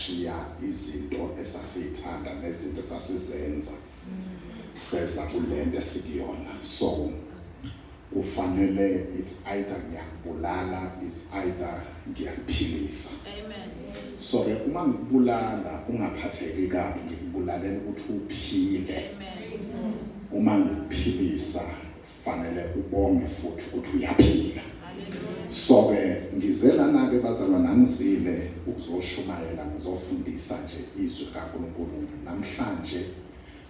sashiya izinto esasithanda nezinto esasizenza seza kulento esikuyona. So kufanele it's either ngiyakubulala, it's either ngiyakuphilisa. Amen. So uma ngikubulala ungaphatheki kabi, ngikubulalela ukuthi uphile. Amen. Uma ngikuphilisa fanele ubonge futhi ukuthi uyaphila. So ngizela nake bazalwane angizile ukuzoshumayela ngizofundisa nje izwi kaNkulunkulu. Namhlanje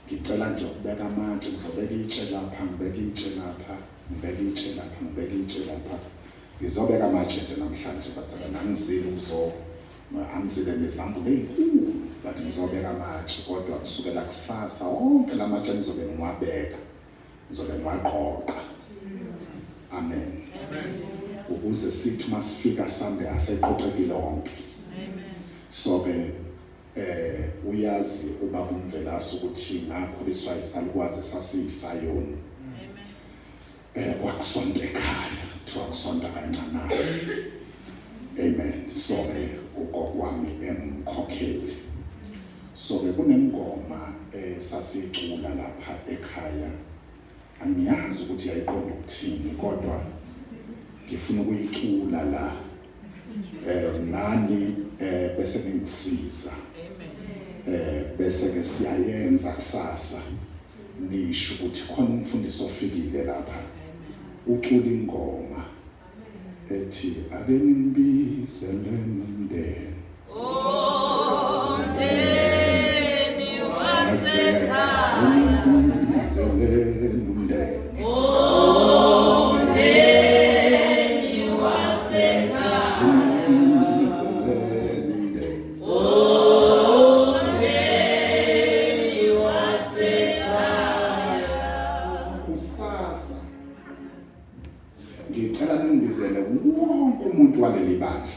ngicela nje ukubeka amatshe, ngizobeka itshe lapha, ngibeka itshe lapha, ngibeka itshe lapha, ngibeka itshe lapha. Ngizobeka amatshe nje namhlanje bazalwane angizile angizile nezambulo ezinkulu, but ngizobeka amatshe kodwa kusukela kusasa wonke lamatshe ngizobe ngiwabeka, ngizobe ngiwaqoqa. Amen. Ukuze sithi masifika Sunday aseqoqekile wonke. So uyazi ubaba uMvelasi ukuthi ngakhuliswa isalukwazi sasiyisayoni. Kwakusonto ekhaya, kuthiwa kusonto kancane. Amen. So ugogo wami engumkhokheli. So kunengoma sasicula lapha ekhaya. Angiyazi ukuthi yayiqonda ukuthini kodwa ngifuna ukuyicula la nani bese ngisiza. Bese ke siyayenza kusasa nisho ukuthi khona umfundisi ofikile lapha ucula ingoma ethi ake ngimbizele nomndeni Umndeni wasekhaya, ngimbizele nomndeni waleli bandla.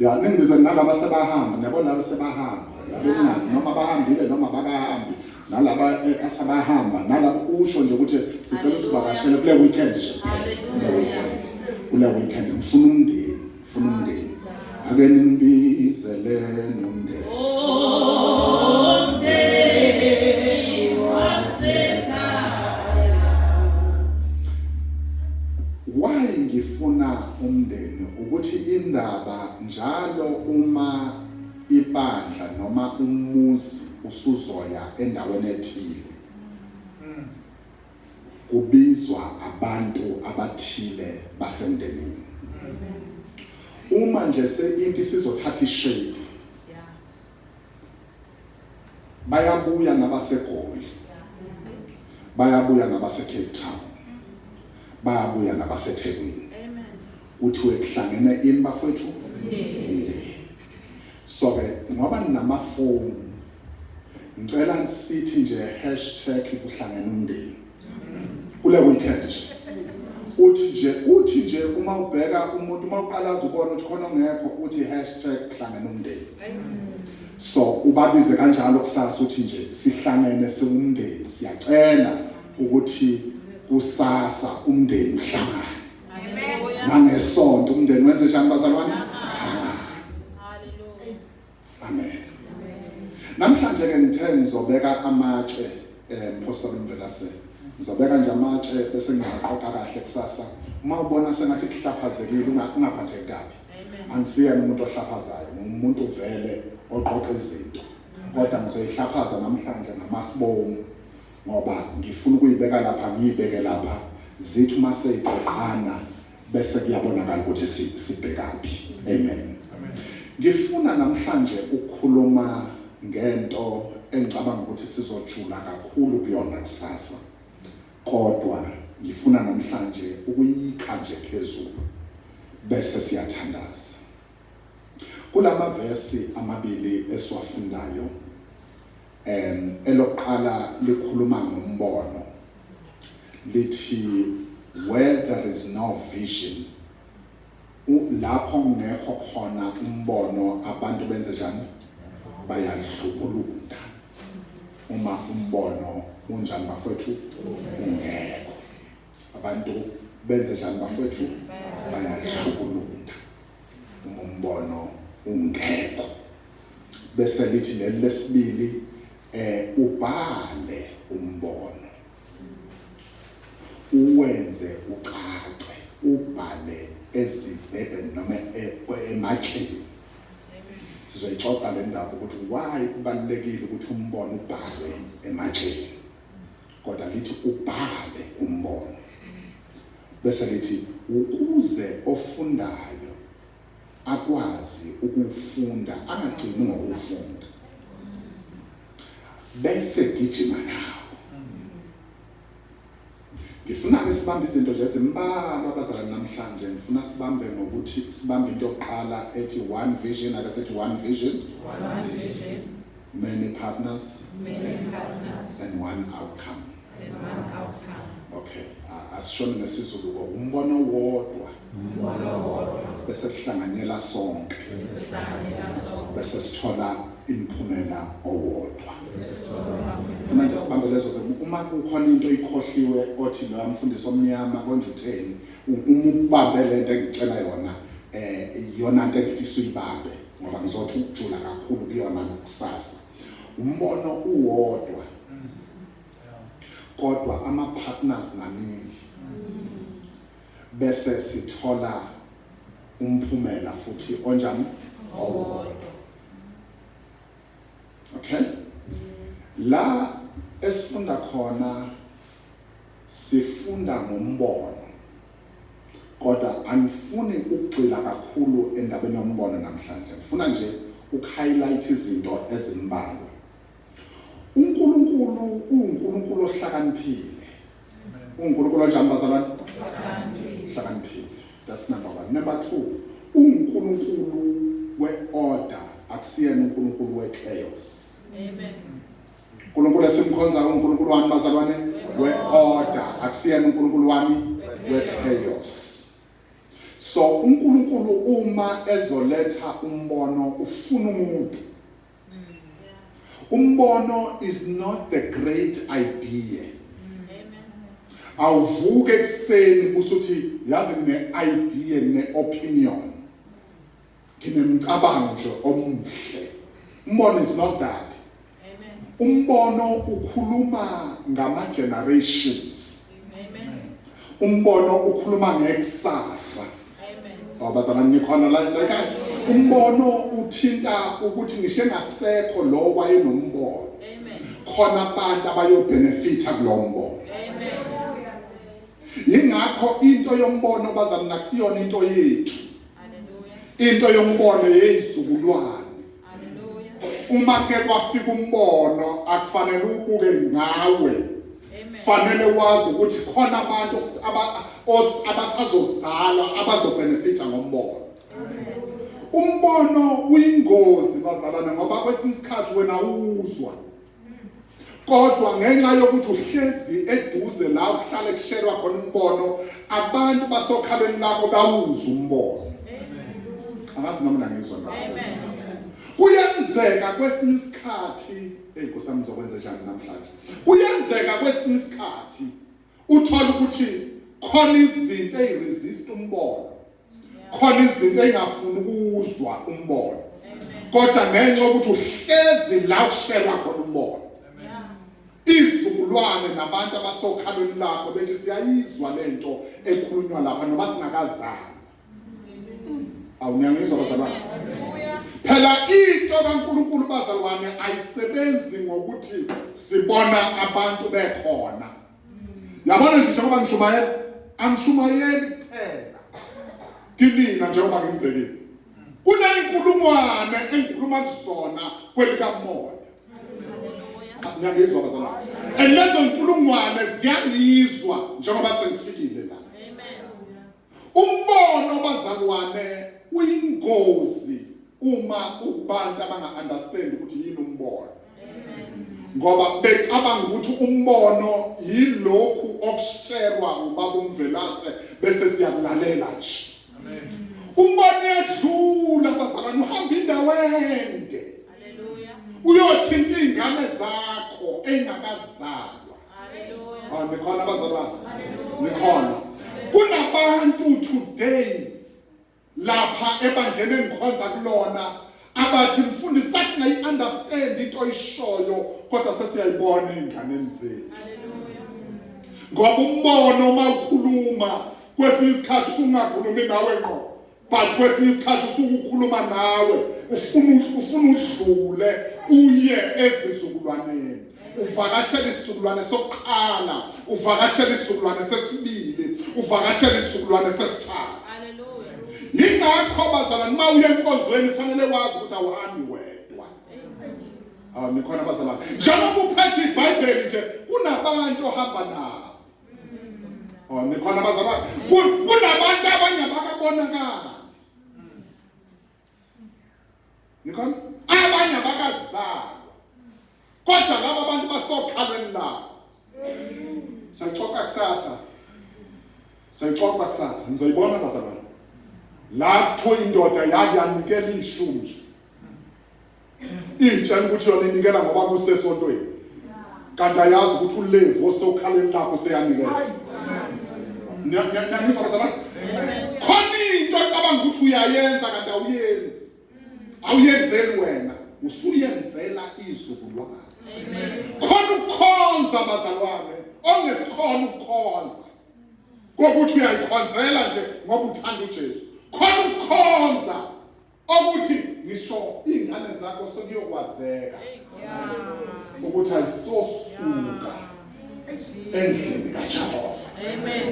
Ya ningizwe nalaba sebahamba, nabo laba sebahamba. Labo ngazi noma bahambile noma bakahambi. Nalaba asabahamba, nalabo usho nje ukuthi sicela usivakashele kule weekend nje. Kule weekend ngifuna umndeni. Ake nimbizele nomndeni. Ngifuna umndeni ukuthi indaba njalo uma ibandla noma umuzi usuzoya endaweni ethile kubizwa abantu abathile basemndenini. Uma nje into sizothatha ishape bayabuya nabaseGoli, bayabuya nabaseCape Town, bayabuya nabaseThekwini. Kuthiwe kuhlangene ini bafowethu? So ngoba ninamafoni ngicela sithi nje #kuhlangene umndeni kule weekend nje. Uthi nje uma ubheka umuntu uma uqalaza ubona ukuthi khona ongekho uthi #kuhlangene umndeni. So ubabize kanjalo kusasa uthi nje sihlangene siwumndeni, siyacela ukuthi kusasa umndeni uhlangane. Nangesonto umndeni wenze njani bazalwane? Hallelujah. Amen. Namhlanje ke ngithe ngizobeka amatshe Apostle Mvelase. Ngizobeka nje amatshe bese ngiyaqoqa kahle kusasa. Uma ubona sengathi kuhlaphazekile ungaphatheki kabi. Angisiyena umuntu ohlaphazayo, umuntu uvele oqoqa izinto. Kodwa ngizoyihlaphaza namhlanje ngamasibongo ngoba ngifuna ukuyibeka lapha ngiyibeke lapha zithi uma seyiqoqana bese kuyabonakala ukuthi sibhekaphi. Amen. Ngifuna namhlanje ukukhuluma ngento engicabanga ukuthi sizojula kakhulu kuyona kusasa. Kodwa ngifuna namhlanje ukuyikha nje phezulu bese siyathandaza. Kulama verse amabili esiwafundayo elokuqala likhuluma ngombono lithi where there is no vision lapho ngekho khona umbono abantu benze njani bayadlubuluka. Uma umbono unjani bafowethu ungekho abantu benze njani bafowethu bayadlubuluka. Umbono ungekho bese lithi lesibili ubhale umbono, uwenze ucace, ubhale ezibhebheni noma ematsheni. Sizoyixoxa le ndaba ukuthi why kubalulekile ukuthi umbono ubhalwe ematsheni, kodwa lithi ubhale umbono. Bese lithi ukuze ofundayo akwazi ukufunda, angagcini ngokufunda, bese gijima nawo. Ngifuna sibambe izinto nje ezimbalwa abazalwane namhlanje. Ngifuna sibambe ngokuthi sibambe into yokuqala ethi one vision, ake sethi one vision, many partners, and one outcome. Okay, asishone ngesizulu ko umbono wodwa, bese sihlanganyela sonke, bese sithola imphumela owodwa. Funa nje sibambe lezo zinto. Uma kukhona into ikhohliwe othi lo mfundisi omnyama konje utheni, ubambe lento engicela yona, iyona into engifisa uyibambe ngoba ngizothi ukujula kakhulu kuyona kusasa. Umbono uwodwa, kodwa ama partners maningi, bese sithola umphumela futhi onjani, owodwa. Okay, la esifunda khona sifunda ngombono, kodwa anifuni ukugxila kakhulu endabeni yombono namhlanje. Ngifuna nje ukuhighlight izinto ezimbalwa. uNkulunkulu uNkulunkulu ohlakaniphile. uNkulunkulu onjani bazalwane? Ohlakaniphile. That's number one. Number two, uNkulunkulu we-order, akusiyena uNkulunkulu we-chaos. Amen. uNkulunkulu esimkhonza uNkulunkulu wami bazalwane we-order, akusiyena uNkulunkulu wami we-chaos. So uNkulunkulu uma ezoletha umbono ufuna umuntu. Umbono is not the great idea. Awuvuke ekseni usuthi yazi ne-idea ne-opinion, nginemcabango nje omuhle. Umbono is not that. Umbono ukhuluma ngama-generations. Umbono ukhuluma ngekusasa. Abazalwane nikhona la ekhaya. Umbono uthinta ukuthi ngisho ngasekho lo wayenombono, khona abantu abayobenefita kulo mbono. Yingakho into yombono bazalwane akusiyona into yethu. Into yombono yezizukulwane. Uma ke kwafika umbono akufanele ubuke ngawe, fanele wazi ukuthi khona abantu abasazozala abazobenefita ngombono. Umbono uyingozi bazalwane ngoba kwesinye isikhathi wena uzwa, kodwa ngenxa yokuthi uhlezi eduze la uhlale kushelwa khona umbono, abantu basokhaleni lakho bawuzwa umbono. Angazi noma ngizwa ngawo. Kuyenzeka kwesinye isikhathi, Nkosi yami ngizokwenza njani namhlanje? Kuyenzeka kwesinye isikhathi uthola ukuthi khona izinto eziresist umbono, khona izinto engafuni ukuzwa umbono, kodwa ngenxa yokuthi uhlezi la kushelwa khona umbono, izizukulwane nabantu abasokhalweni lakho bethi siyayizwa lento ekhulunywa lapha noma singakazali. Awunyangizwa bazalwane? Phela into kaNkulunkulu bazalwane ayisebenzi ngokuthi sibona abantu bekhona. Yabona nje njengoba ngishumayela, angishumayeli phela kinina njengoba ngibhekile. Kunenkulungwane engikhuluma kuzona kwelikamoya. Ngiyangizwa bazalwane. Lezo nkulungwane ziyangizwa njengoba sengifikile la. Umbono bazalwane uyingozi uma ubantu abanga-understand ukuthi yini umbono. Ngoba becabanga ukuthi umbono yilokhu okusherwa ubaba uMvelase bese siyakulalela nje. Umbono uyadlula bazalwane, uhamba indawo ende. Uyothinta izingane zakho engakazalwa. Nikhona abazalwane? Nikhona. Kunabantu today lapha ebandleni engikhonza kulona abathi mfundisi singayi-understand into oyishoyo kodwa sesiyayibona ey'nganeni zethu. Ngoba umbono uma ukhuluma kwesinye isikhathi usungakhulumi nawe ngqo, but kwesinye isikhathi usukukhuluma nawe ufuna udlule uye ezizukulwaneni, uvakashela isizukulwane sokuqala, uvakashela isizukulwane sesibili, uvakashela isizukulwane sesithathu. Yingakho bazalwane uma uye enkonzweni fanele wazi ukuthi awuhambi wedwa. Nikhona bazalwane, njengoba uphethe iBhayibheli nje kunabantu ohamba nabo. Nikhona bazalwane, kunabantu abanye abakabonakali. Nikhona abanye abakazalwa kodwa laba abantu basokhalweni labo. Sayixoxa kusasa, nizoyibona bazalwane. Lapho indoda yake yanikela ishumi. Itshela ukuthi yona inikela ngoba kusesontweni. Kanti ayazi ukuthi uLevi osokhalweni lakho seyanikela. Niyangizwa bazalwane? Khona into ocabanga ukuthi uyayenza kanti awuyenzi. Awuyenzeli wena, usuyenzela izukulwane. Khona ukukhonza bazalwane, ongesikhona ukukhonza. Kokuthi uyayikhonzela nje ngoba uthanda uJesu. Khona ukukhonza ukuthi ngisho ingane zakho sekuyokwazeka ukuthi ayisosuka endlini kaJehova. Amen.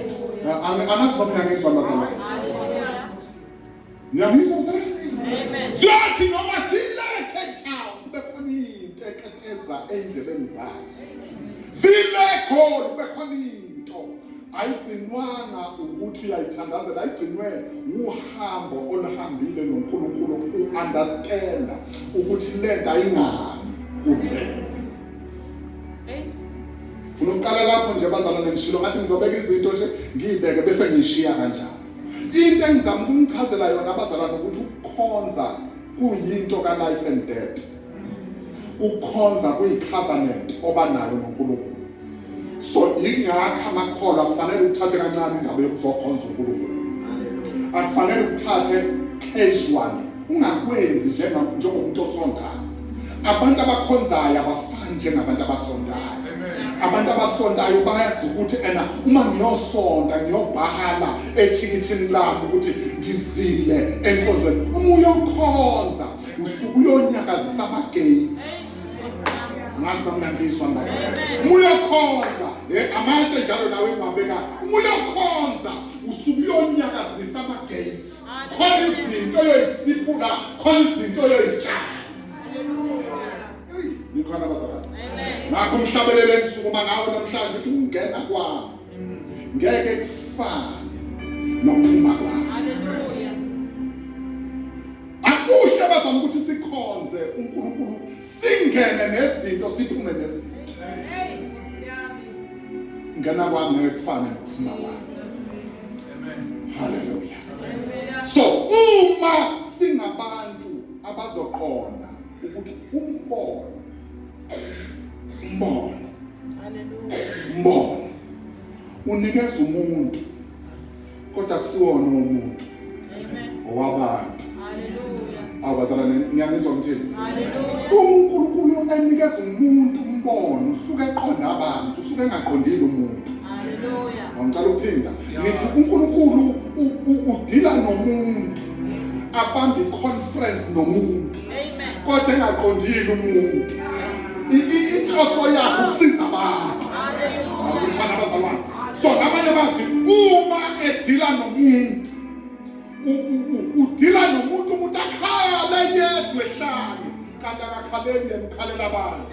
Angazi mina ngizwa bazalwane. Niyangizwa bazalwane? Amen. Siyathi noma sileke town kube khona into eketeza endlebeni zazo. Silekho kube khona into ayigcinwanga ukuthi uyayithandazela, ayigcinwe uhambo oluhambile noNkulunkulu u-understanda ukuthi lento ayingami kuphela. Funa ukuqala lapho nje bazalwane, ngishilo ngathi ngizobeka izinto nje ngiyibeke bese ngiyishiya kanjalo. Into engizama ukumchazela yona abazalwane ukuthi ukukhonza kuyinto ka-life and death. Ukukhonza kuyi-covenant obanayo noNkulunkulu. So ingakho amakholwa kufanele uthathe kancane indaba yokuzokhonza uNkulunkulu. Akufanele uthathe casually, ungakwenzi njengomuntu osondayo. Abantu abakhonzayo abafani njengabantu abasondayo. Abantu abasondayo bayazi ukuthi uma ngiyosonda ngiyobhala ethikithini lami ukuthi ngizile enkonzweni. Uma uyokhonza usuke uyonyakazisa ama-gates. Ngazi bangangizwa bazalwane. Uma uyokhonza amatshe njalo nawe engwabeka. Uma uyokhonza usuke uyonyakazisa ama-gates. Khona izinto oyoyisiphula, khona izinto oyoyitshala. Nikhona bazalwane. Ngakho umhlabelele engisukuma ngawo namhlanje ukuthi ungena kwami ngeke kufane nokuphuma kwami. Haleluya. Akuhle bazama ukuthi sikhonze uNkulunkulu, singene nezinto siphume nezinto. Ngena kwami ngeke kufane nokuphuma kwami. Amen. Haleluya. So uma singabantu abazoqonda ukuthi umbono unikeza umuntu kodwa kusiwona umuntu. Amen. Owabantu. Haleluya. Abazalwane ngiyangizwa ngithini? Haleluya. uNkulunkulu enikeza umuntu umbono usuke eqonda abantu, usuke engaqondile umuntu. Haleluya. Ngicela ukuphinda ngithi uNkulunkulu udila nomuntu, abambe iconference nomuntu. Amen. Kodwa engaqondile umuntu. Inhloso yakhe ukusiza abantu. Haleluya. Abazalwane. So abanye bazi uma edila nomuntu udila nomuntu, umuntu akhala yedwa ehlane kanti akakhaleli emkhalela abantu.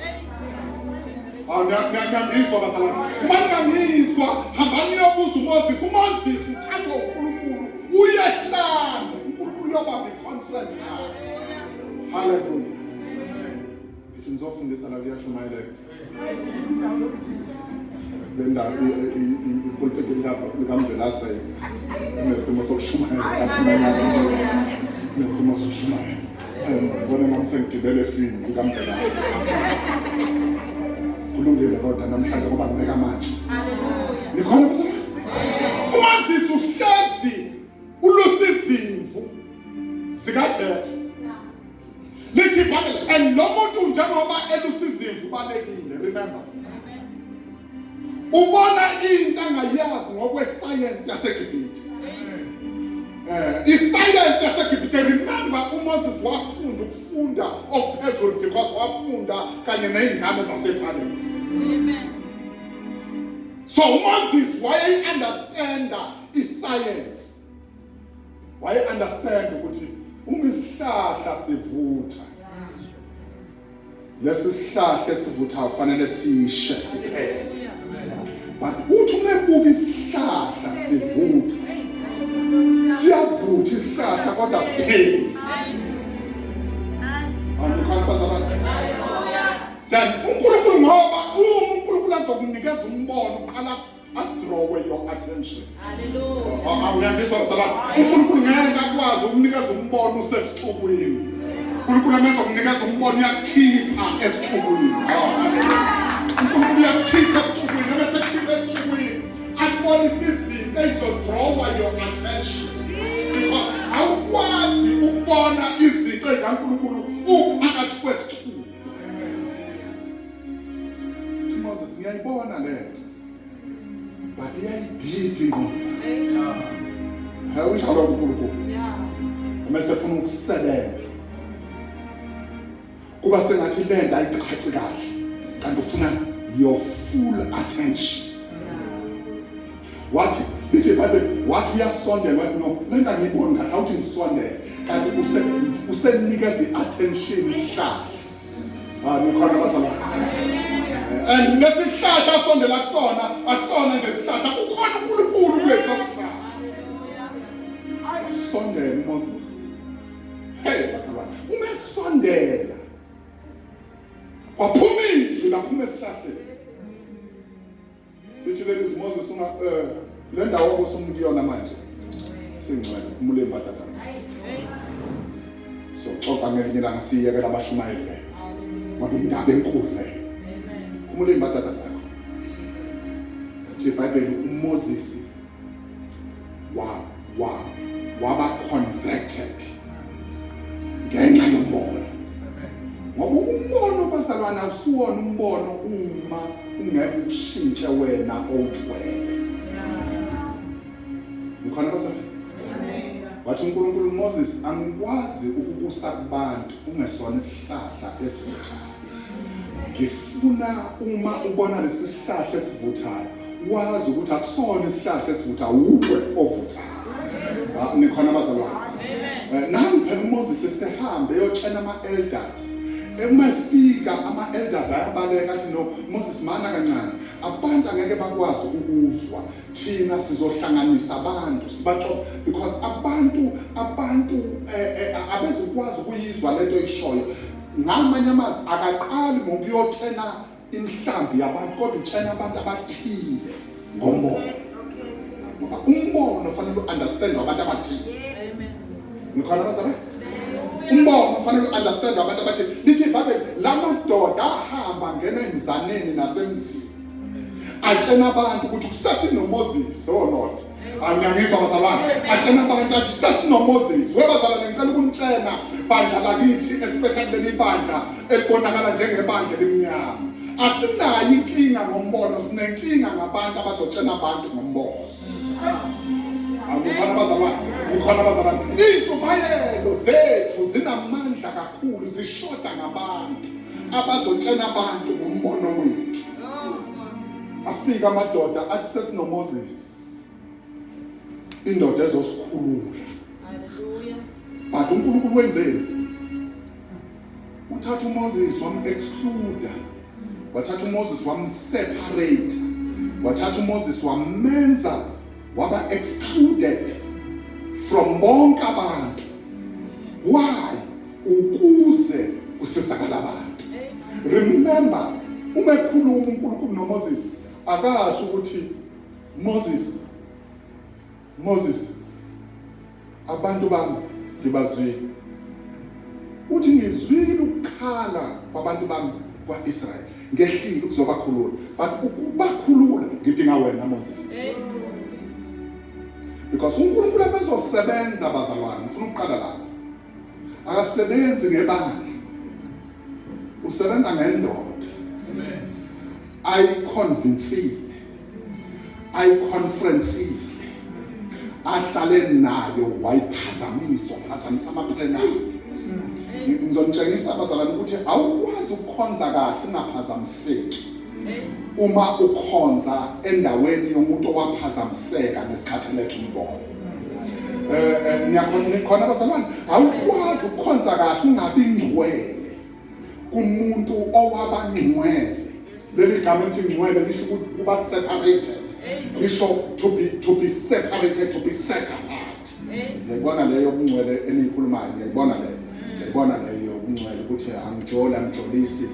Ngiyangizwa bazalwane. Mangangizwa hambani yobuza uMoses. uMoses uthathwa uNkulunkulu uyehlane, uNkulunkulu yobamba iconference naye. Haleluya. Ngithi ngizofundisa la kuyashumayela. Benda ipulpit likamvelase nesimo sokushumayela. Nesimo sokushumayela. Bona ngamsengigibele efini likamvelase. Kulungile kodwa namhlanje ngoba ngibeka manje. Haleluya. Nikhona bazalwane? uMoses uhlezi ulusizimvu zikaJesu. Lithi And lo muntu njengoba elusizimvu balekile, remember. Ubona into angayazi ngokwe-science yaseGibhithe. I-science yaseGibhithe, remember uMoses wafunda okuphezulu because wafunda kanye ney'ngane zase-palace. So Moses waye-understanda i-science. Waye-understand ukuthi isihlahla sivutha. Lesi sihlahla esivutha ufanele sishe siphele. But uthi umebuka isihlahla sivutha. Siyavutha isihlahla kodwa sipheli. Andikhona basabani. Then uNkulunkulu ngoba uNkulunkulu azokunikeza umbono uqala draw your attention. Hallelujah. Uyandiswa basabani. uNkulunkulu ngeke akwazi ukunikeza umbono usesixukwini. uNkulunkulu ameza ukunikeza umbono uyakhipha esixukwini. uNkulunkulu uyakhipha esixukwini, bese khipha esixukwini. Akubonisa izinto ezizodraw your attention. Because awukwazi ukubona izinto ezikaNkulunkulu uphakathi kwesixuku. Moses ngiyayibona lento. But iyayidida ingqondo. Hayi ushalo uNkulunkulu. Umese funa ukusebenza. Kuba sengathi lento ayicaci kahle. Kanti ufuna your full attention. Wathi lithi Bible wathi uyasondela wathi no lento ngiyibona kahle awuthi ngisondele kanti usenikeza i-attention isihlahla. Nikhona bazalwane. And lesihlahla asondela kusona akusona nje isihlahla ukhona uNkulunkulu kulesi sihlahla. Ayisondela uMoses. Hey bazalwane umesondela kwaphuma izwi laphuma esihlahleni. Lithi lezi Moses una le ndawo obusumkuyona manje singcwele umule embatataza. So xoxa ngelinye la ngasiyekela abashumayeli le. Ngoba indaba enkulu le. Umule embatataza zakho. Lithi iBhayibheli uMoses waba converted ngenxa yombono. Ngoba umbono bazalwana usuwona umbono uma ungeke ushintshe wena owuthwele. Nikhona bazalwane? Wathi uNkulunkulu Moses angikwazi ukukusa kubantu ungesona isihlahla esivuthayo. Ngifuna uma ubona lesi sihlahla esivuthayo wazi ukuthi akusona isihlahla esivuthayo uwe ovuthayo. Nikhona bazalwane? Nami phela uMoses esehambe eyotshena ama-elders. Uma efika ama-elders ayabaleka athi no Moses mana kancane abantu angeke bakwazi ukuzwa thina sizohlanganisa abantu sibaxoxa because abantu abezukwazi ukuyizwa lento eyishoyo ngamanye amazwi akaqali ngokuyotshena imhlambi yabantu kodwa utshena abantu abathile ngombono. Umbono ufanele uunderstand abantu abathile. Nikhona bazalwane? Umbono ufanele uunderstand abantu abathi lithi iBhayibheli lamadoda ahamba ngena emzaneni nasemzini atshena abantu ukuthi kusasinoMoses. Oh Lord, angiyangizwa bazalwane. Atshena abantu athi sasinoMoses. Webazalwane ngicela ukunitshena bandla lakithi especially leli bandla elibonakala njengebandla elimnyama. Asinayo inkinga ngombono, sinenkinga ngabantu abazotshena abantu ngombono. Nikhona bazalwane? Nikhona bazalwane? Izintshumayelo zethu zinamandla kakhulu, zishoda ngabantu abazotshena abantu ngombono wethu. Afika amadoda athi sesinoMoses. Indoda ezosikhulula. Hallelujah. But uNkulunkulu wenzeni? Uthatha uMoses wam-exclude. Wathatha uMoses wam-separate. Wathatha uMoses wamenza waba excluded from bonke abantu. Why? Ukuze kusizakala abantu. Remember, uma ekhuluma uNkulunkulu noMoses akasho ukuthi Moses abantu bami ngibazwile. Uthi ngizwile ukukhala kwabantu bami kwaIsrael. Ngehlile ukuzobakhulula. But ukubakhulula ngidinga wena Moses. Because uNkulunkulu abezosebenza bazalwane, ngifuna ukuqala la. Akasebenzi ngebandla. usebenza ngendoda ayiconvincile ayiconferencile ahlale nayo wayiphazamisa amaplani akhe. Ngizonitshengisa abazalwane ukuthi awukwazi ukukhonza kahle ungaphazamiseki uma ukhonza endaweni yomuntu owaphazamiseka ngesikhathi lethu umbono. Nikhona abazalwane, awukwazi ukukhonza kahle ungabi ngcwele kumuntu owabangcwele. Leli gama lithi ngcwele lisho ukuthi kuba separated, lisho to be separated, to be set apart. Ngiyabona leyo ubungcwele eniyikhulumayo, ngiyabona leyo ubungcwele ukuthi angijolisi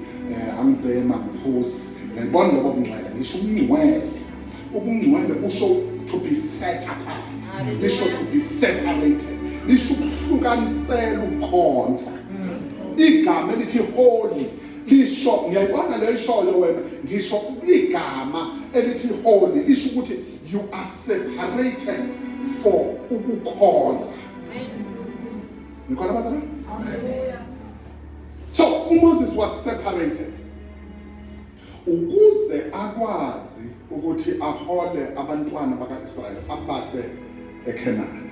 angibhema ngiphuzi. Ngiyabona lobo ubungcwele lisho ubungcwele usho to be set apart, lisho to be separated, lisho ukuhlukanisela ukukhonza. Igama elithi holy lisho, ngiyayibona le ishoyo wena, ngisho igama elithi holy lisho ukuthi you are separated for ukukhonza. Nikhona bazalwane? So Moses was separated ukuze akwazi ukuthi ahole abantwana baka-Israyeli abase eKhanani.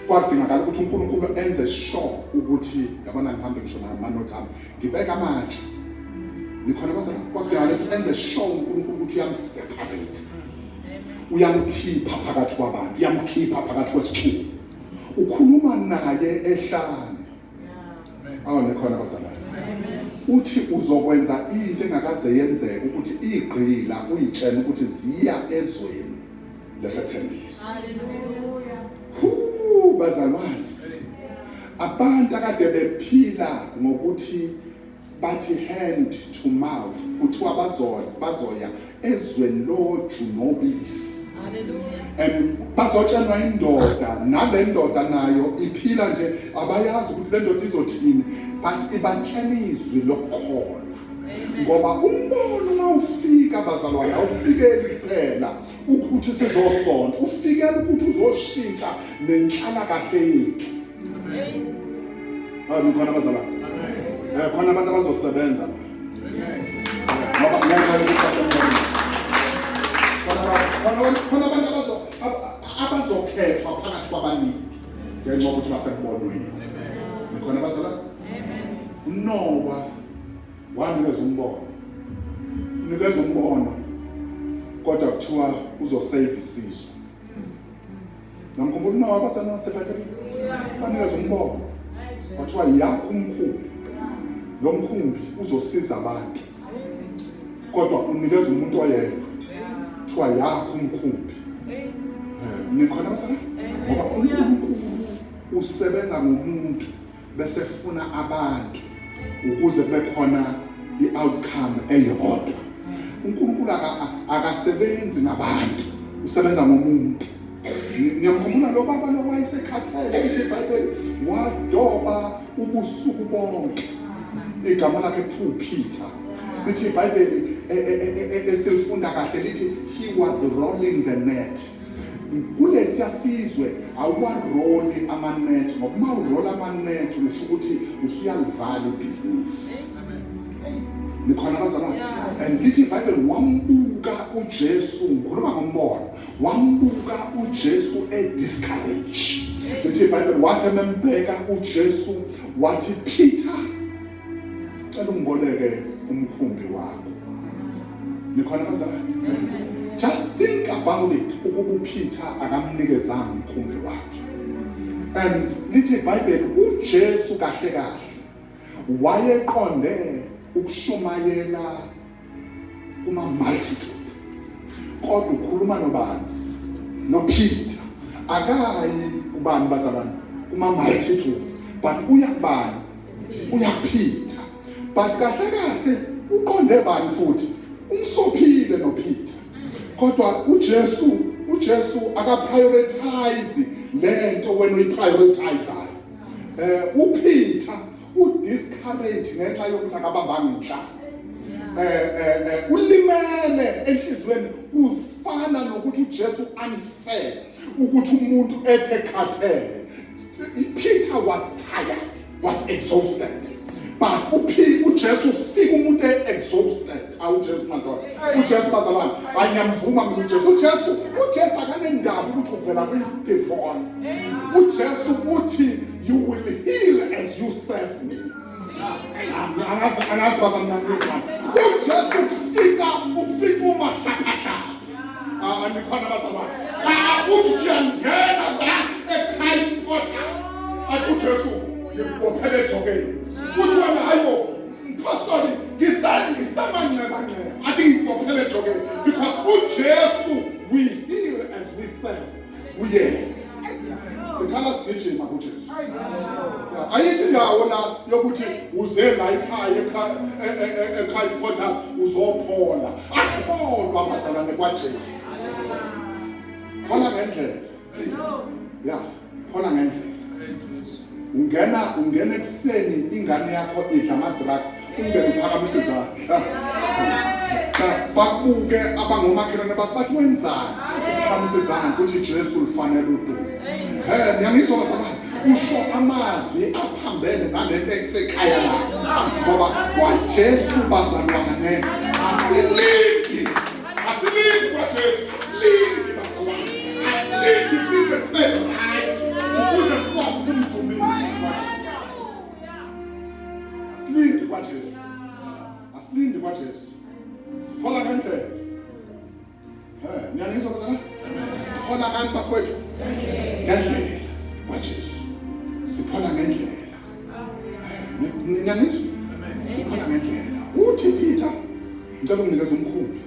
Kwadingakala ukuthi uNkulunkulu enze sure ukuthi yabona ngihambe ngisho namanothi ami ngibeka amatshe. Nikhona bazalwane? Kwadingakala ukuthi enze sure uNkulunkulu ukuthi uyamseparate, uyamkhipha phakathi kwabantu, uyamkhipha phakathi kwesicubu, ukhuluma naye ehlane. Nikhona bazalwane? Uthi uzokwenza into engakaze yenzeke ukuthi igqila uyitshene ukuthi ziya ezweni lesethembisi. Bazalwane, abantu akade bephila ngokuthi bathi hand to mouth, kuthiwa bazoya ezweni loju nobisi. Bazotshelwa indoda, nale ndoda nayo iphila nje abayazi ukuthi le ndoda izothini, but ibatshela izwi lokukholwa. Ngoba umbono mawufika bazalwane, awufikeli kuphela ukuthi sizosonta, ufikela ukuthi uzoshintsha nenhlalakahle yethu. Nikhona bazalwane? Khona abantu abazosebenza la. Ngoba khona abantu abazokhethwa phakathi kwabaningi ngenxa yokuthi basekubonweni. Nikhona bazalwane? Nowa wanikeza umbono kodwa kuthiwa uzosave isizwe. Namkhumbula uNowa basana sephathelwe banikeza umbono kuthiwa yakho umkhumbi, lo mkhumbi uzosiza abantu kodwa unikeza umuntu oyedwa kuthiwa yakho umkhumbi. Nikhona basana? Ngoba uNkulunkulu usebenza ngomuntu bese funa abantu ukuze kube khona i-outcome eyodwa. uNkulunkulu akasebenzi nabantu, usebenza ngomuntu. Ngiyamkhumbula lo baba lo wayesekhathele ukuthi iBhayibheli wadoba ubusuku bonke. Igama lakhe kuthiwa Peter. Lithi iBhayibheli esilifunda kahle lithi he was rolling the net. Kulesiya sizwe awuwaroli amanet, ngoba uma urola amanet usho ukuthi usuyalivala ibhizinisi. Nikhona bazalwane? And lithi iBhayibheli wambuka uJesu, ngikhuluma ngombono, wambuka uJesu discourage. Lithi iBhayibheli wathi membeka uJesu wathi Peter, cela ungiboleke umkhumbi wakho. Nikhona bazalwane? Just think about it, ukuba uPeter akamnikezanga umkhumbi wakhe. And lithi iBhayibheli uJesu kahle kahle wayeqonde ukushumayela kuma multitude. Kodwa ukhuluma nobani? NoPeter. Akayi kubani bazalwane? Kuma multitude. But uyakubani? UyaPeter. But kahle kahle uqonde bani futhi? Umsophile noPeter. Kodwa uJesu akaprioritize lento wena uyiprioritizeayo. UPeter udiscourage ngenxa yokuthi akabambanga inhlanzi. Ulimele enhlizweni kufana nokuthi uJesu unfair ukuthi umuntu ethe khathele. Peter was tired, was exhausted. but uJesu ufika umuntu exhausted awuJesu madoda uJesu bazalwane ayamvuma mina uJesu akanendaba ukuthi uvela kwi-divorce uJesu uthi you will heal as you serve me angazi bazalwane uJesu ufika umahapahapa andikhona bazalwane uthi uyangena la eKai's Portals athi uJesu ngibophele ejokeni uthi wena hayibo pastor ngisamanye kancane athi ngibophele ejokeni because uJesu we heal as we serve uye sikhala sigijima kuJesu ayikho indawo la yokuthi uze la ekhaya eKai's Portals uzophola akholwa bazalwane kwaJesu khona ngendlela ya khona ngendlela ungena ekseni ingane yakho idla ama drugs ungena uphakamise izandla bakuke abangomakhelwane bathi wenzani uphakamise izandla ukuthi Jesu ufanele udumo ngiyangizwa bazalwane usho amazwi aphambene nalento esekhaya la ngoba kwaJesu bazalwane asilindi kwaJesu asilindi bazalwane asilindi size right ukuze sikwazi ukumdumisa asilindi kwaJesu siphola kanjani ngiyangizwa bazalwane siphola kanjani bafowethu ngendlela kwaJesu siphola ngendlela ngiyangizwa siphola ngendlela uthi Peter ngicela unginikeze umkhumbi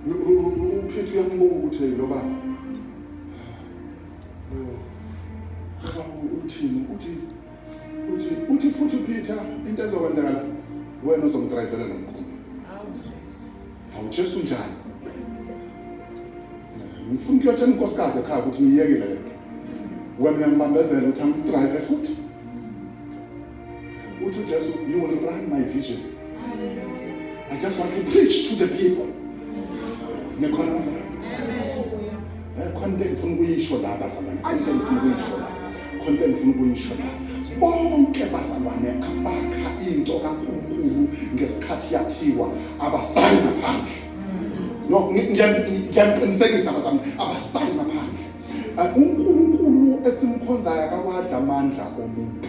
uPeter uyambuka ukuthi loba uthini uthi futhi Peter into ezokwenzakala wena uzomdrivela nomkhumbi awuJesu njani ngifuna ukuyotshela inkosikazi ekhaya ukuthi ngiyekile lento wena ngiyambambezela ukuthi angidrive futhi uthi uJesu you will run my vision I just want to preach to the people ngikhona bazalwane content ngifuna ukuyisho la bazalwane content ngifuna ukuyisho la bonke bazalwane abakha into kaNkulunkulu ngesikhathi yakhiwa abasali ngaphandle no ngiyaqinisekisa bazalwane abasali ngaphandle uNkulunkulu esimkhonzayo akawadla amandla omuntu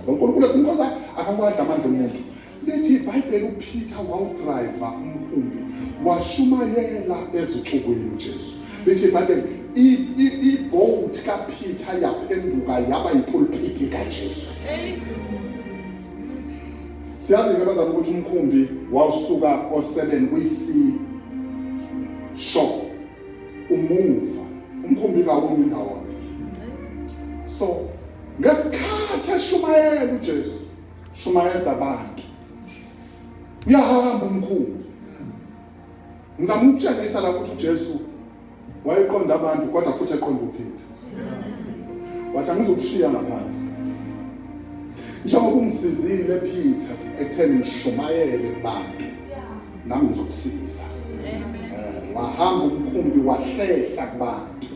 uNkulunkulu esimkhonzayo akawadla amandla omuntu lithi iBhayibheli uPeter wawudrive umkhumbi washumayela ezixukwini uJesu lithi iBhayibheli iboat kaPeter yaphenduka yaba yipulpiti kaJesu siyazi ke bazalwane ukuthi umkhumbi wawusuka o7 kwi-sea shore umuva umkhumbi kawumi ndawo so ngesikhathi eshumayela uJesu shumayeza abantu uyahamba umkhumbi ngizama ukutshengisa la ukuthi uJesu wayeqonda abantu kodwa futhi eqonda uPeter wathi angizokushiya ngaphandle njengoba umsizile Peter ekutheni ngishumayele kubantu nami ngizokusiza wahamba umkhumbi wahlehla kubantu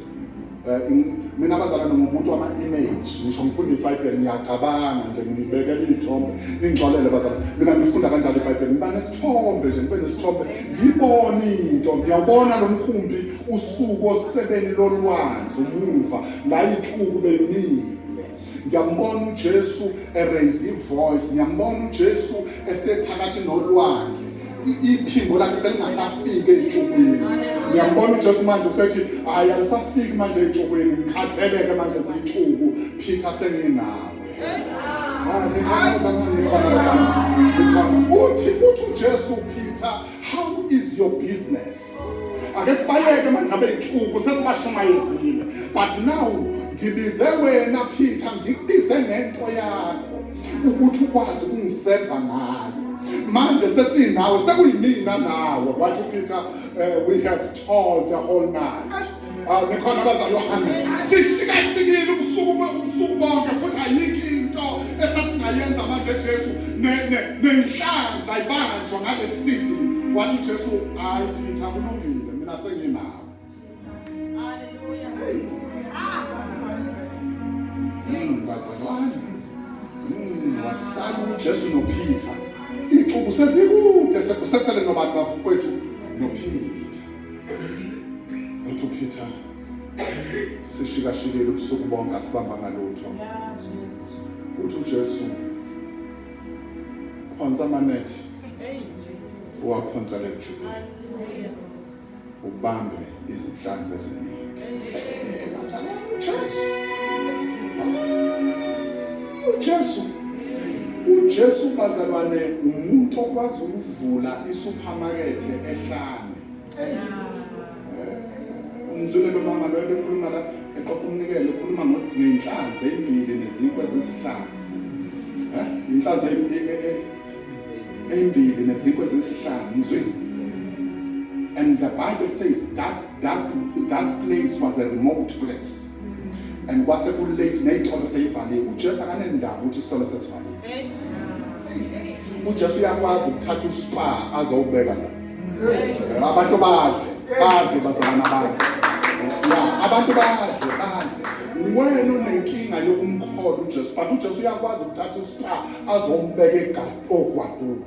mina bazalwane ngomuntu wama-image ngisho ngifunda iBhayibheli ngiyacabanga nje ngibekela iy'thombe ningixolele bazalwane mina ngifunda kanjalo iBhayibheli ngiba nesithombe nje ngibe nesithombe ngibone into ngiyabona lo mkhumbi usuku osebeni lolwandle umuva la ixuku benile ngiyambona uJesu eraise ivoice ngiyambona uJesu esephakathi nolwandle iphimbo lakhe selingasafiki ejubini ngiyambona uJesu manje usethi hayi alisafiki manje ejubini ngikhatheleke manje zixuku Peter senginawe uthi uJesu Peter how is your business ake sibayeke manje abeyixuku sesibashumayezile but now ngibize wena Peter ngikubize ngento yakho ukuthi ukwazi ukungiseva ngayo manje sesinawe sekuyimina nawe wathi Peter we have told the whole night nikhona abazalwane sishikashikile ubusuku bonke futhi ayikho into esasingayenza manje Jesu nenhlanza ibanjwa ngalesi season wathi Jesu hayi Peter kulungile mina senginawe hallelujah bazalwane wasala uJesu noPeter ixuku sezikude sekusesele nobantu bafowethu noPeter uthi uPeter sishikashikile ubusuku bonke asibamba ngalutho uthi uJesu khonza amanethi uwakhonza lejubile ubambe izinhlanzi eziningi uJesu bazalwane umuntu okwazi ukuvula isupermarket ehlane umzulelo mama lo ekhuluma la eqoqa umnikelo ekhuluma ngenhlanzi ezimbili nezinkwe ezisihlanu inhlanzi ezimbili nezinkwe ezisihlanu mzwe. And the Bible says that place was a remote place. And was a full late night on the same valley. Ujesu akanendaba ukuthi isitolo sesivaliwe. Ujesu uyakwazi ukuthatha uspa azowubeka la. Abantu badle bazalana abantu. Ya, abantu badle. Wena unenkinga yokumkhola uJesu, but uJesu uyakwazi ukuthatha uspa azombeka ogwadule.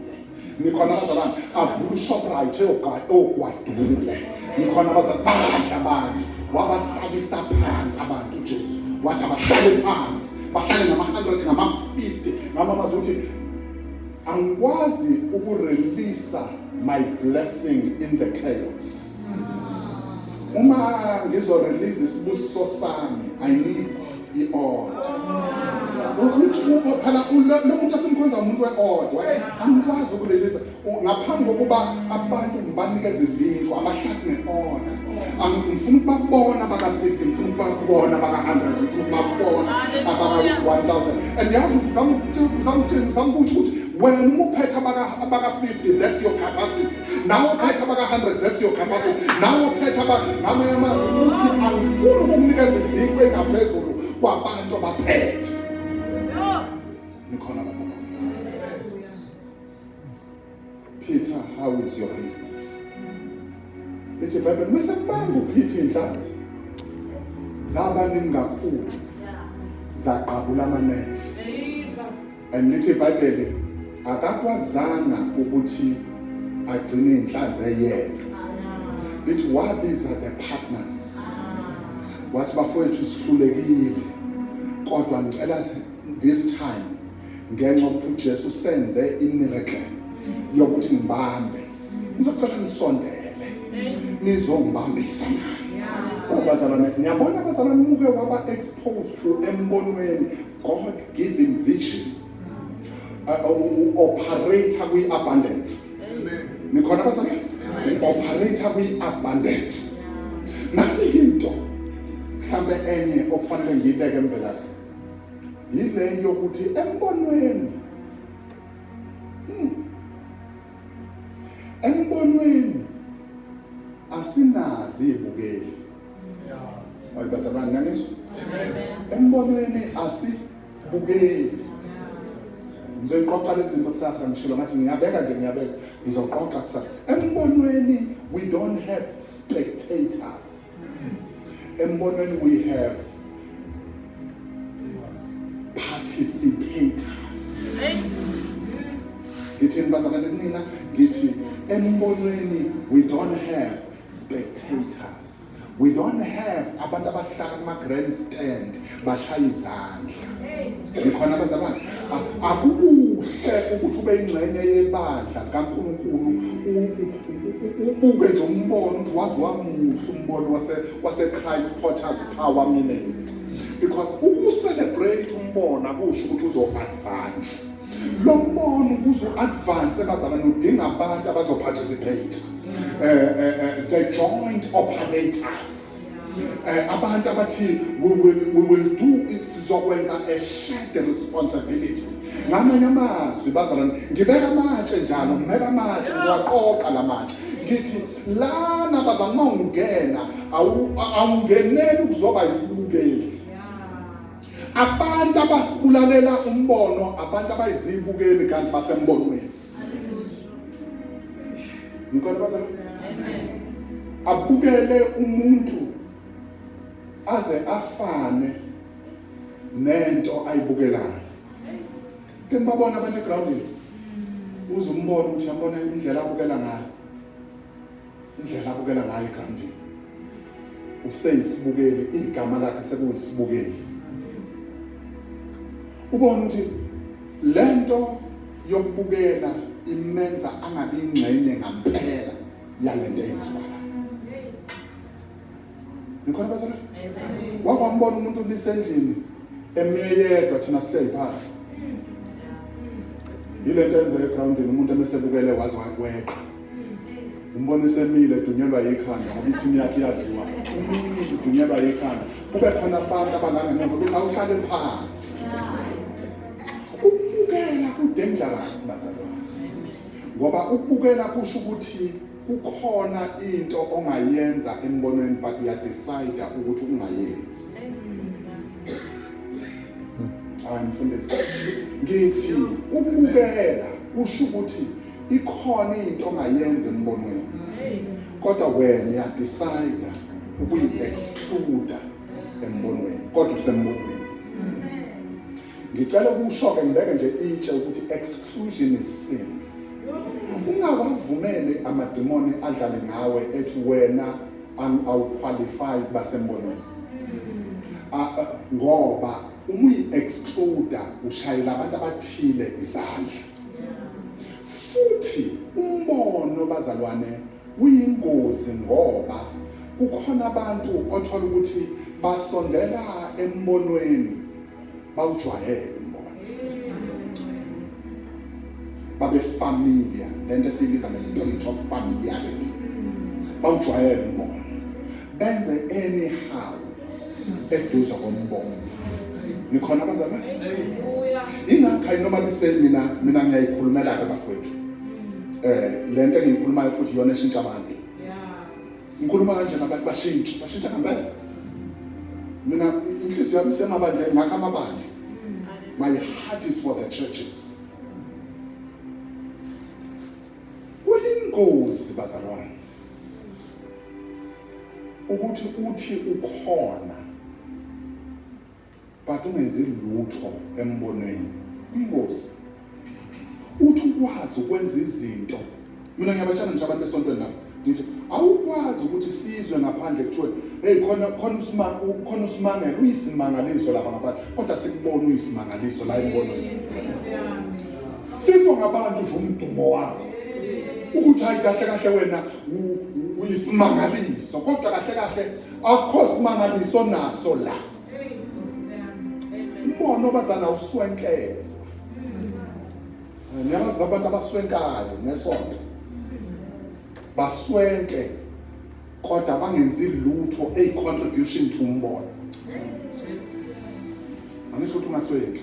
Nikhona bazalwane avula uShoprite ogwadule. Nikhona bazalwane badla abantu. Wabahlalisa phansi abantu uJesu wathi abahlale phansi bahlale nama-100 ngama-50 ngamamazi ukuthi angikwazi ukureleasa my blessing in the chaos. Uma ngizorelease isibusiso sami I need i-order. Phela lo muntu asimkhonza umuntu we-order angikwazi ukureleasa ngaphambi kokuba abantu ngibanikeze izinto abahlali ne-order. Ngifuna ukubabona abaka-50, ngifuna ukubabona abaka-100, ngifuna ukubabona abaka-1000. And yazi uzamkutsho ukuthi wena uphethe abaka-50, that's your capacity. Nawe uphethe abaka-100, that's your capacity. Nawe uphethe ngamanye amazwi ukuthi angifuni ukukunikeza izinto engaphezulu kwabantu abaphethe. Nikhona bazalwane. Peter, how is your business? Lithi Bible mesebanga uPeter inhlanzi zabaningi kakhulu zaqabula amanethi and lithi Bible akakwazanga ukuthi agcine inhlanzi eyedwa. Lithi wabiza the partners wathi bafowethu sihlulekile kodwa ngicela this time ngenxa ukuthi uJesu senze imiracle yokuthi ngibambe ngizocela nisondele nizongibambisa naye. Bazalwane ngiyabona bazalwane umuke waba exposed to embonweni God giving vision operator kwi-abundance. Nikhona bazalwane operator kwi-abundance. Nathi into mhlambe enye okufanele ngiyibeke emvelasi yile yokuthi embonweni asinazi ibukeli. Bazalwane naniso embonweni asibukeli. Ngizoqoqa lezinto kusasa ngishilo ngathi ngiyabeka ngizoqoqa kusasa. Embonweni we don't have spectators. Embonweni we have participators. Ngithi bazalwane nina ngithi embonweni we don't have spectators. We don't have abantu abahlala kuma-grandstand bashaya izandla. Nikhona bazalwane akukuhle ukuthi ube ingxenye yebandla kaNkulunkulu ubuke nje umbono ukuthi wazi wamuhle umbono wase-Christ Potter's Power Ministry, because ukucelebrate umbono akusho ukuthi uzo-advance. Lo mbono kuzo-advance bazalwane udinga abantu abazo-participate. The joint operators. Abantu abathi we will do sizokwenza a shared responsibility. Ngamanye amazwi bazalwane ngibeka amatshe njalo ngibeka amatshe ngiwaqoqa lamatshe ngithi lana bazalwane ungena awungeneli ukuzoba isibukeli. Abantu abasibulalela umbono abantu abayizibukeli kanti basembonweni. Nikhona bazalwane abukele umuntu aze afane nento ayibukelayo. ke babona abantu egroundini uze umbone ukuthi yabona indlela abukela ngayo egroundini useyisibukeli igama lakhe sekuyisibukeli ubona ukuthi lento yokubukela imenza angabi ingxenye ngampela yalento eyenziwayo nikhona bazana wakwambona umuntu lisendlini emiyedwa thina sihleli phansi ilento yenze egroundini umuntu emesebukele wazi wakweqa umbona isemile dunyelwa yikhanda ngoba ithini yakhe iyadliwa dunyelwa yikhanda kube khona abantu abangangemuva bethi awuhlale phansi ukubukela ku-dangerous bazalwane ngoba ukubukela kusho ukuthi kukhona into ongayenza embonweni but uyadecide ukuthi ungayenzi mfundisi ngithi ukubukela kusho ukuthi ikhona into ongayenza embonweni kodwa wena uyadecide ukuyi-exclude embonweni kodwa usembonweni ngicela ukusho-ke ngibeke nje itshe ukuthi exclusion is sin ungawavumeli amademoni adlale ngawe ethi wena awuqualify basembonweni ngoba uma uyi-exclude ushayela abantu abathile izandla futhi umbono bazalwane uyingozi ngoba kukhona abantu othola ukuthi basondela embonweni bawujwayele umbono babe familiar lento esiyibiza nge-spirit of familiarity bawujwayele umbono benze anyhow eduze kombono nikhona bazalwane ingakho noma liseli mina ngiyayikhulumela-ke bafowethu lento engiyikhulumayo futhi iyona eshintsha abantu ngikhuluma kanje nabantu bashintsha ngempela mina inhliziyo yami isemabandleni ngakho amabandla my heart is for the churches kuyingozi bazalwane ukuthi uthi ukhona but ungenzi lutho embonweni ingozi uthi ukwazi ukwenza izinto mina ngiyabatshela nje abantu esontweni lapha ngithi awukwazi ukuthi sizwe ngaphandle kuthiwe hey khona usimangalo uyisimangaliso lapha ngaphandle kodwa sikubona uyisimangaliso la embonweni sizwe ngabantu nje umdumo wakho ukuthi hayi kahle wena uyisimangaliso kodwa kahle akho simangaliso naso la umbono bazana uswenkelwa ngiyabazi abantu abaswenkayo nesonto baswenke kodwa bangenzi lutho contribution to umbono angisho ukuthi ungaswenki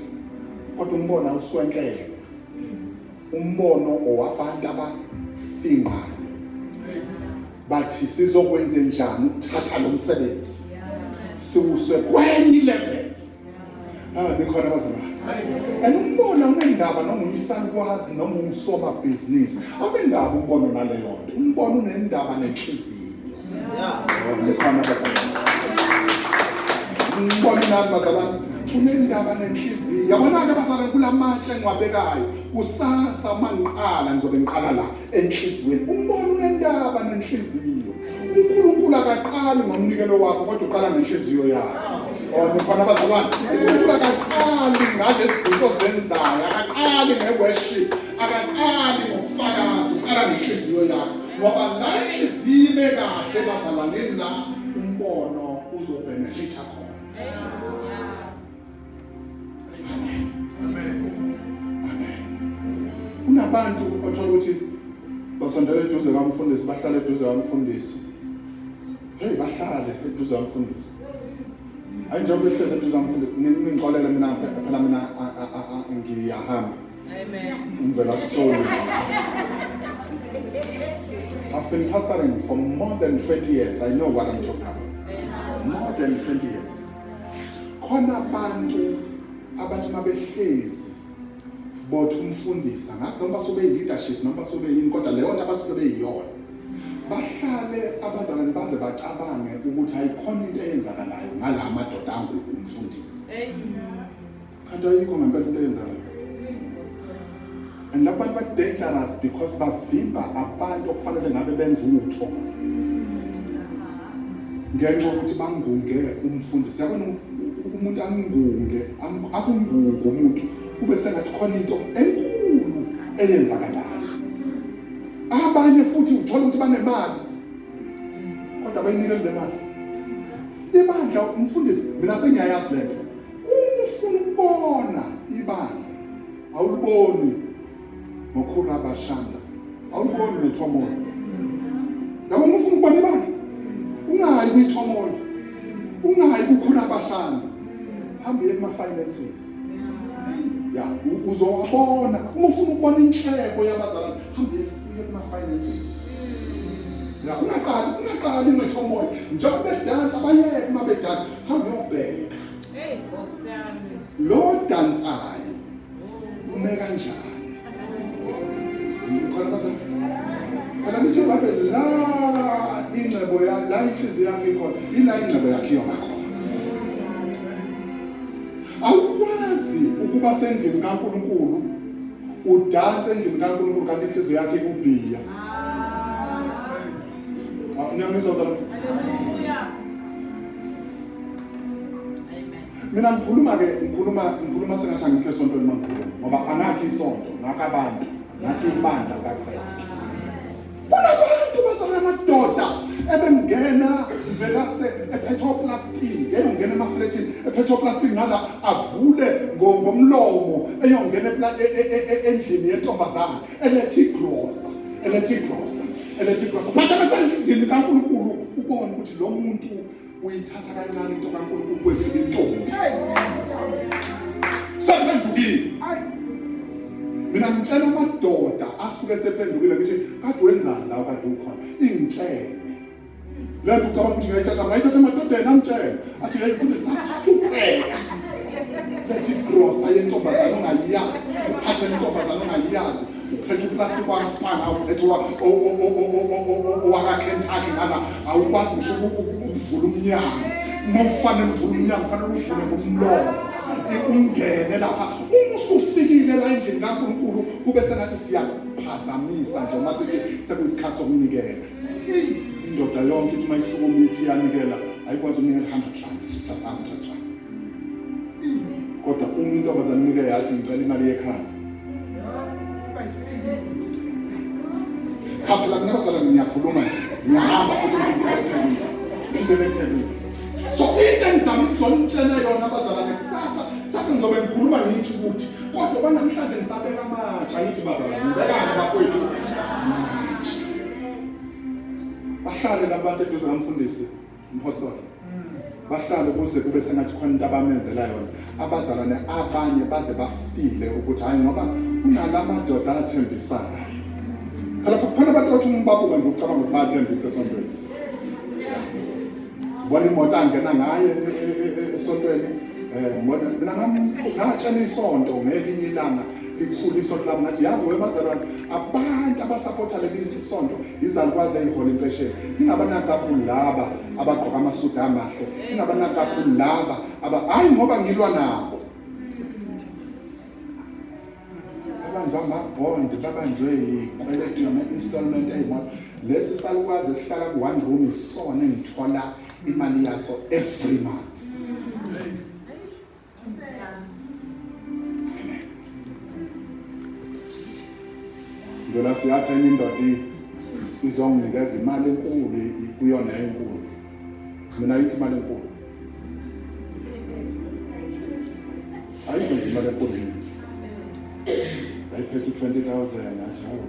kodwa umbono awuswenkelwa umbono owabantu abafinqayo bathi sizokwenza njani ukuthatha lo msebenzi siwuswe kwenye level nikhona bazalwane umbono unendaba noma uyisankwazi noma usomabhizinisi awendaba umbono naleyo nto umbono unendaba nenhliziyo nikhona bazalwane umbono nani bazalwane unendaba nenhliziyo yabona-ke bazalwane kulamatshe engiwabekayo kusasa uma ngiqala ngizobe ngiqala la enhliziyweni umbono unendaba nenhliziyo uNkulunkulu akaqali ngomnikelo wakho kodwa uqala ngenhliziyo yakho nikhona bazalwane uNkulunkulu akaqali ngalezi zinto zenzayo akaqali nge-worship akaqali ngokufakaza uqala ngenhliziyo yakho ngoba la inhliziyo ime kahle bazalwaneni la umbono uzobhenefitha khona amen kunabantu othola ukuthi basondela eduze kwamfundisi bahlala eduze kwamfundisi bahlale eduze kwamfundisi hayi njengoba behlezi eduze kwamfundisi ngixolele mina phela mina ngiyahamba umvela solo I've been pastoring for more than 20 years. I know what I'm talking about. More than 20 years. Khona abantu abathi mabehlezi bothi umfundisi ngasi noma sobe leadership noma sobe yini kodwa leyo nto abasuke beyiyona bahlale abazalwane baze bacabange ukuthi ayikhona into eyenzakalayo ngala madoda angu umfundisi kanti ayikho ngempela into eyenzakalayo and labantu ba dangerous because bavimba abantu okufanele ngabe benza utho ngenxa ukuthi bangunge umfundisi. Yabona umuntu angunge akunguke umuntu kube sengathi khona into enkulu eyenzakalayo. Abanye futhi uthola ukuthi banemali kodwa bayinikele le mali. Ibandla umfundisi mina sengiyayazi lento. Ufuna ukubona ibandla awuliboni ngokhulu abashanda, awuliboni nethomoya. Yabona ufuna ukubona ibandla ungayi kwithomoya, ungayi kukhulu abashanda, hambe ema-finances. Ya uzowabona uma ufuna ukubona inhleko yabazalwane, hambe ema-finances. Ya ungaqali nethomoya njengoba bedansa bayeke uma bedansa, hambe uyobheka Nkosi yami. lo dansayo ume kanjani. Khona base kana nithi babe la ingcebo ya la inhliziyo yakhe ikhona, ila ingcebo yakhe yona khona. Awukwazi ukuba sendlini kaNkulunkulu udanse endlini kaNkulunkulu kanti inhliziyo yakhe ikubhiya. Ngiyamizwa zalo. Hallelujah. Mina ngikhuluma sengathi angikho esontweni mangikhuluma ngoba anakho isonto ngakabantu nathi ibandla kaKristu. Kunabantu basana amadoda ebengena velase epetroplastic eyongena emafletini epetroplastic ngala avule ngomlomo eyongena endlini yentombazana elechigrosa manje besendlini kaNkulunkulu ubone ukuthi lo muntu uyithatha kancane into kaNkulunkulu kwedlula intombi. Sephendukile. Mina ngitshela amadoda asuke sephendukile ngithi kade wenzani la kade ukhona ingitshele. Lento ucabanga ukuthi ngayithatha emadodeni amtshela athi ngiyifuna sasaqhubeka. Lethi grosa yentombazana ongayiyazi, uphathe intombazana ongayiyazi, uphethe uplastic waSpana, uphethe wakaKentucky ngala awukwazi ngisho ukuvula umnyango. Uma ufanele uvule umnyango kufanele uvule ngomlomo. Ungene lapha usufikile la endlini kaNkulunkulu kube sengathi siyaphazamisa nje uma sithi sekuyisikhathi sokunikela. Indoda yonke ithi mayisukuma ithi yanikela ayikwazi ukunikela 100 rand, just 100 rand. Kodwa uma intombazane nike yathi ngicela imali yekhaya. Khapha kunabazala ngiyakhuluma nje. Ngiyahamba futhi ngidebethele. So into engizama ukuzonitshela yona abazalwane kusasa ngizobe ngikhuluma ngithi ukuthi kodwa banamhlanje ngisabeka amatsha ngithi bazalwane ngibekani bafowethu amatsha. Bahlale labantu eduze kamfundisi umpostoli. Bahlale kuze kube sengathi khona into abamenzela yona. Abazalwane abanye baze bafile ukuthi hayi ngoba kunalamadoda athembisayo. Khona bathi umbabuka nje ucabanga ukuthi bathembise esontweni. Bona imoto angena ngaye esontweni mina ngatshela isonto ngelinye ilanga likhulu isonto lami ngathi yazi webazalwane abantu abasupporta leli isonto izalukwazi eyihola impression. Ningabanaki kakhulu laba abagqoka amasudu amahle, ningabanaki kakhulu laba hayi ngoba ngilwa nabo. Abantu amabond babanjwe ikweletu yama-installment eyimoto. Lesi salukwazi esihlala ku-one room isona engithola imali yaso every month. Ndola siyathi enye indoda izonginikeza imali enkulu kuyona enkulu. Mina yithi imali enkulu. Ayikho nje imali enkulu. Ayiphethe 20,000 athi hawu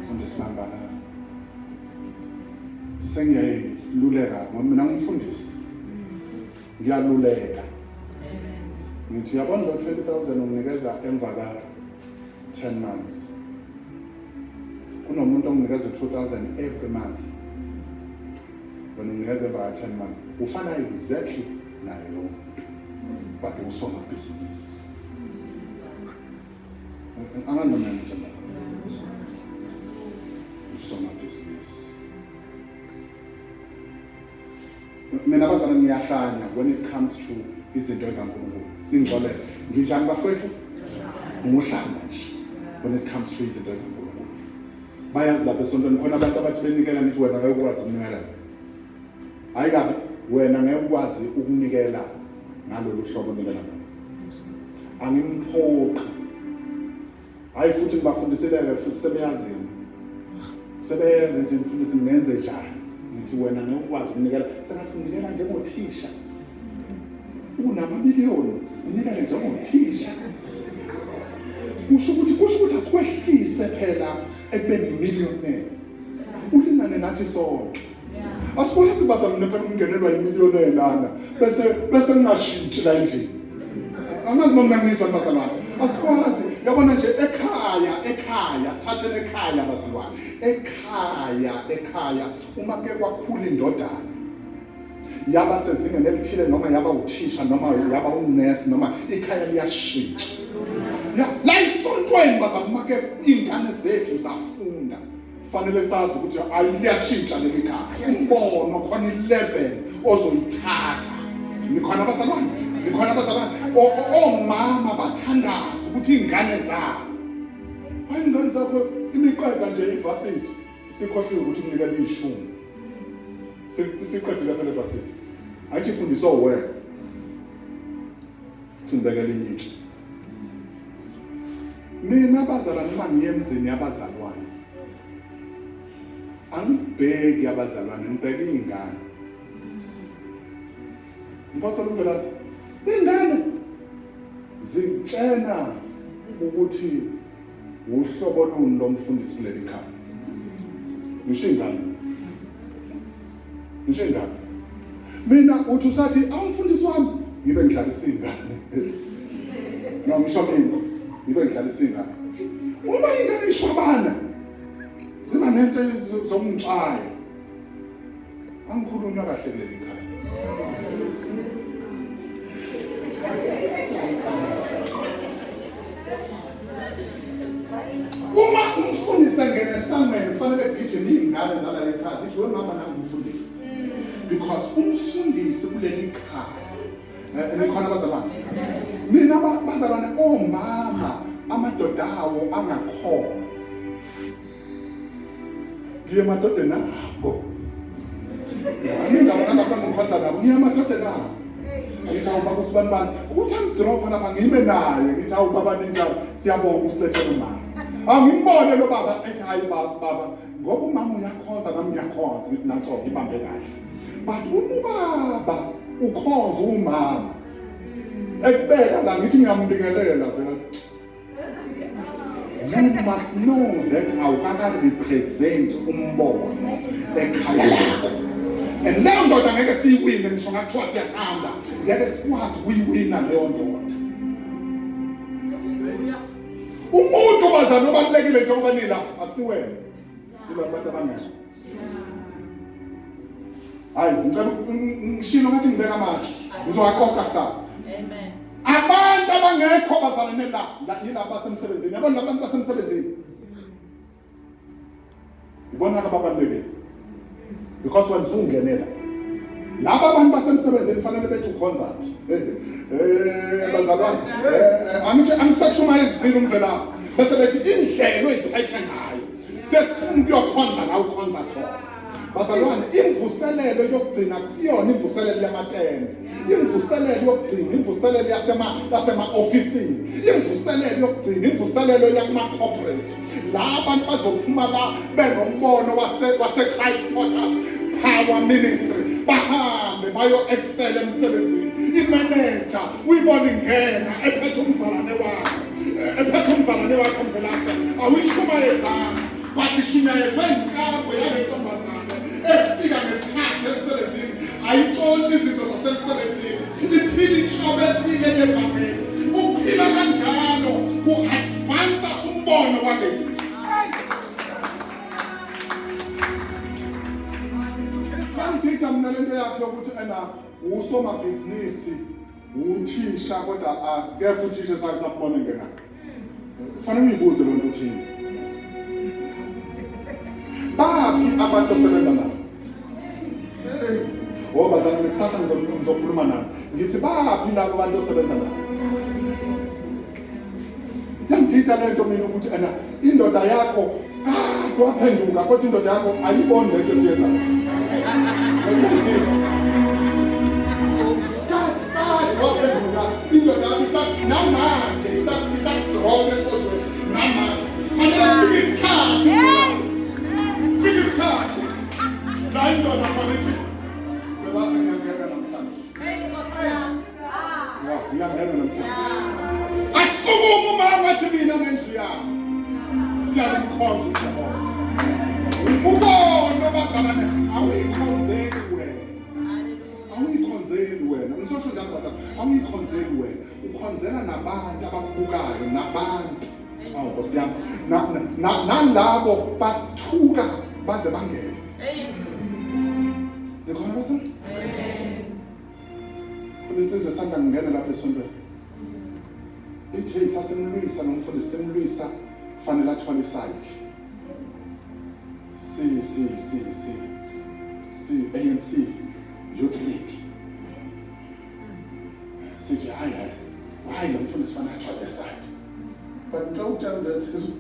mfundisi mambala. Sengiyaluleka ngoba mina ngumfundisi. Ngiyaluleka. Ngithi yabona lo 20,000 unginikeza emva ka 10 months. Kunomuntu onginikeza 2,000 every month. When unginikeza emva ka 10 months, ufana exactly naye lo muntu. But usoma business. Anganomena nje usoma business. Mina bazalwane niyahlanya when it comes to izinto ekaNkulunkulu. Ingxolele. Nginjani bafowethu? Umuhlanga nje. when it comes to izinto zikaNkulunkulu. Bayazi lapha esontweni khona abantu abathi benikela ngithi wena ngeke ukwazi ukunikela. Hayi kabi wena ngeke ukwazi ukunikela ngalolu hlobo onikela ngalo. Angimphoqi. Hayi futhi ngibafundiseleke futhi sebeyazini. Sebeyenza nje ngifundise ngenze njani. Ngithi wena ngeke ukwazi ukunikela. Sengathi unikela njengothisha. Unamamiliyoni unikela njengothisha. Kusho ukuthi asikwehlise phela ekubeni millionaire. Ulingane nathi sonke. Asikwazi bazalwane phela ukungenelwa imillionaire lana bese ngashintshi la endlini. Angazi noma ngizwa bazalwane. Asikwazi yabona nje ekhaya sithathele ekhaya bazalwane. Ekhaya uma ke kwakhula indodana yaba sezingene elithile noma yaba uthisha noma yaba unesi noma ikhaya liyashintsha. Ya la isontweni bazalwane ke ingane zethu zafunda. Fanele sazi ukuthi ayiliyashintsha leli khaya. Umbono khona 11 ozoyithatha. Nikhona abazalwane omama bathandaza ukuthi ingane zabo hayi ingane zakho imiqeda nje ivasithi sikhohliwe ukuthi unikela ishumi siqedile phela ivasithi athi fundiswa wena thindekela inyitshi mina abazalwane mangiye emzini yabazalwane angibheki abazalwane ngibheke izingane Mpostoli uMvelase ingane zitshena ukuthi uhlobo luni lomfundisi kuleli khaya. Ngisho ingane. Mina uthi usathi awumfundisi wami ngibe ngidlalisa ingane. No ngisho mina ngibe ngidlalisa ingane. Uma ingane ishwabana ziba nento zomntshaya. Angikhulunywa kahle kuleli khaya. Uma umfundisi ngene esangweni kufanele kugijime izingane zalala ekhaya sithi we mama nami umfundisi because umfundisi kuleli khaya nikhona abazalwane mina abazalwane omama amadoda awo angakhonzi ngiye emadodeni abo angingabona ngapha nabo ngiye emadodeni abo ngithi awuba kusibani ukuthi angidropha lapha ngime naye ngithi awubaba ninjalo siyabonga usilethele umama angimbone lo baba ethi hayi baba ngoba umama uyakhonza nami ngiyakhonza ngithi nanso ngibambe kahle but ubaba ukhonza umama ekubeka la ngithi ngiyambingelela vela you must know that awukaka represent umbono ekhaya lakho and leyo ndoda ngeke siyiwine ngisho ngathiwa siyathanda ngeke sikwazi ukuyiwina leyo ndoda umuntu bazana obalekile njengoba nila akusiwena kuba abantu abangekho hayi ngicela ngishilo ngathi ngibeka amatshe ngizowaqoqa kusasa amen abantu abangekho bazalane la yilapha basemsebenzini yabona abantu basemsebenzini ibona ababalekile because when sungenela laba abantu basemsebenzini fanele bethi ukhonza bazalwane angisakushuma izilo umvelasi bese bethi indlela oyiphethe ngayo sesifuna ukuyokhonza la ukhonza khona bazalwane imvuselelo yokugcina kusiyona imvuselelo yamatende imvuselelo yokugcina imvuselelo yasema ofisini imvuselelo yokugcina imvuselelo yakuma corporate la abantu bazophuma la benombono wase Christ Porters Power Ministry bahambe bayo excel emsebenzini imanager uyibona ingena ephethe umzalwane wakhe Mvelase awuyishumayezana bathi shumayeze inkambo yale ntombazane efika ngesikhathi emsebenzini ayitshontshe izinto zasemsebenzini iphila inhlobo ethile yevangeli ukuphila kanjalo ku-advansa umbono waleli ngidida mina lento yakhe yokuthi usomabhizinisi uthisha kodwa asikekho uthisha sambone ngena kufanele uyibuze lo nto uthini baphi abantu osebenza nabo bazalwane kusasa ngizokhuluma nabo ngithi baphi labo abantu osebenza nabo iyangigida lento mina ukuthi ena indoda yakho kwaphenduka kodwa indoda yakho ayiboni lento esiyenza. Kwaphenduka indoda yakho namanje isakudroga enkozweni namanje. Fanele fika isikhathi. Fika isikhathi. La indoda khonithi sebase ngiyangena namhlanje. Ngiyangena namhlanje. Asukuma umama wathi mina ngendlu yami. Siyamkhonza uJehova. Ubona bazalwane awuyikhonzeli wena. Awuyikhonzeli wena. Ngisosho njalo bazalwane awuyikhonzeli wena. Ukhonzela nabantu abakubukayo nabantu. Awu Nkosi yami. Nalabo bathuka baze bangene. Nikhona bazalwane? Kulisizwe sanda ngene lapha esontweni. Ithe sasemlwisa nomfundisi semlwisa kufanele athwale isayidi. ANC Youth League. Sithi hayi lo mfundisi fanele athwale isayidi. But ngicela ukuthi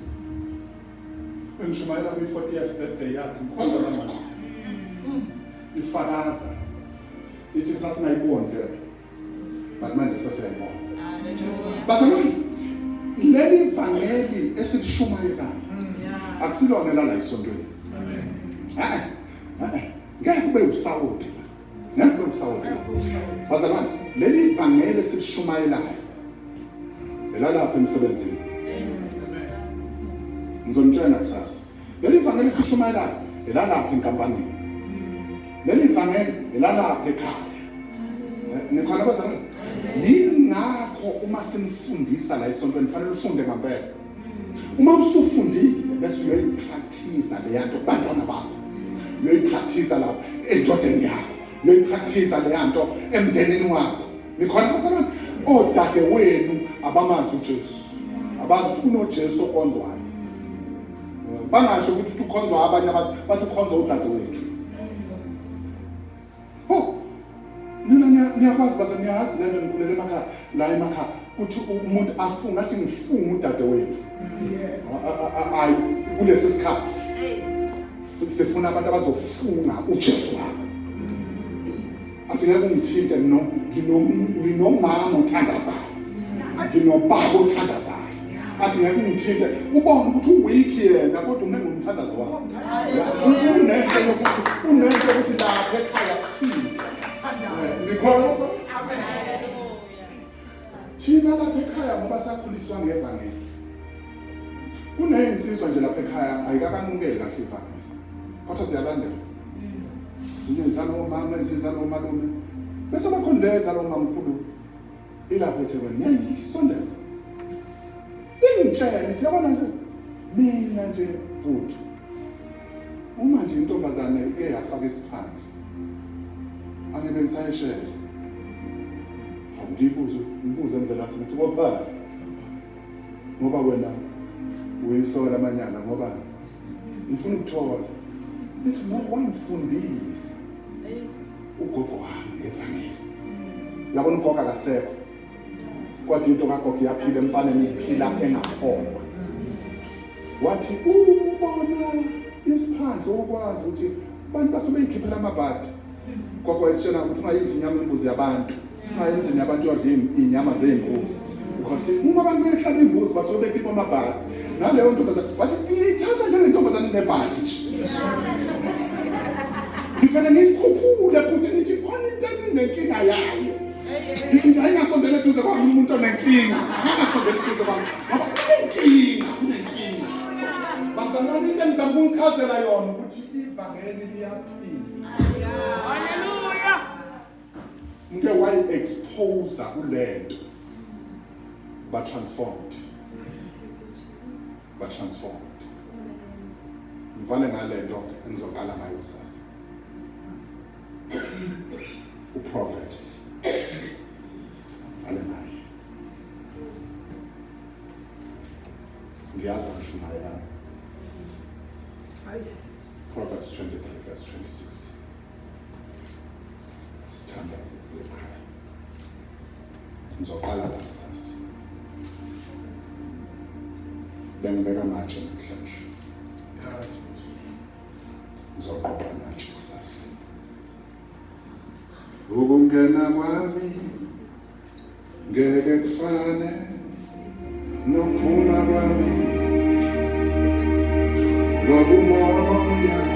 ngishumayela kwi-40th birthday yakhe ngikhonza namanje. Ifakaza. Ithi sasinayibona le. But manje sasiyayibona. Bazalwane leli vangeli esilishumayelayo akusilona la esontweni. Ngeke kube usawoti. Ngeke kube usawoti. Bazalwane leli vangeli esilishumayelayo elalapha emsebenzini. Ngizomtshela kusasa. Leli vangeli esilishumayelayo elalapha enkampanini. Leli vangeli elalapha ekhaya. Nikhona bazalwane? Yingakho uma simfundisa la esontweni fanele ufunde ngempela. Uma usufundile bese uyoyipractice le yanto kubantwana bakho. Uyoyipractice lapha endodeni yakho. Uyoyipractice le yanto emndenini wakho. Nikhona bazalwane? Odade wenu abamazi uJesu. Abazi ukuthi kunoJesu okhonzwayo. Bangasho ukuthi ukhonzwa abanye abantu bathi ukhonzwa udade wethu. Niyakwazi base niyazi lento nikhulele emakhaya la emakhaya ukuthi umuntu afunga athi ngifunga udade wethu. Ayi kulesi sikhathi sifuna abantu abazofunga uJesu wabo. Athi ngeke ungithinte nginomama othandazayo. Nginobaba othandazayo. Athi ngeke ungithinte ubone ukuthi uweak yena kodwa unenge umthandazo wakho. Unento yokuthi lapha ekhaya sithini. Nikhona thina lapha ekhaya ngoba sakhuliswa ngevangeli. Kunezinsizwa nje lapha ekhaya ayikakanukeli kahle ivangeli. Kodwa siyalandela. Zinezana omama, zinezana omalume. Bese bakhondeza lo mamkhulu. Ilapha eThekwini ngiyisondeza. Ingitshela ngithi yabona nje mina nje ukuthi uma nje intombazane ike yafaka isiphandle angeke ngisayishela. Ngibuze emvela futhi ngoba wena uyisola amanyala ngoba ngifuna ukuthola. Nithi wangifundisa ugogo wami evangeli. Yabona ugogo akasekho. Kodwa into kagogo iyaphila emfaneni iphila engakholwa. Wathi ubona isiphandle ukwazi ukuthi abantu basuke ikhiphela amabhadi. Gogo esishona ukuthi ungayidli inyama embuzi yabantu. Emzini yabantu yodla inyama zembuzi. Because uma abantu behlala imbuzi basuke bekhipha amabhadi. Naleyo ntombazane wathi ngiyithatha njengentombazane nebhadi nje. Kufanele ngikhuphule futhi nithi khona into enenkinga yayo. Ngithi nje ayingasondele eduze kwami umuntu onenkinga. Angasondele eduze kwami. Ngoba unenkinga. Bazalwane into engizama ukuchazela yona ukuthi ivangeli liyaphila. Hallelujah. Ngeke wayi-expose kulento. Transformed. Mvale ngale nto engizoqala ngayo sasa. Proverbs. Mvale ngayo. Ngiyazi ngishumayela. Proverbs 23 verse 26. Sithanda sisekhaya. Ngizoqala la sasa. bengibeka amatshe namhlanje uzoqoqa amatshe kusasa ukungena kwami ngeke kufane nokuphuma kwami lobumoya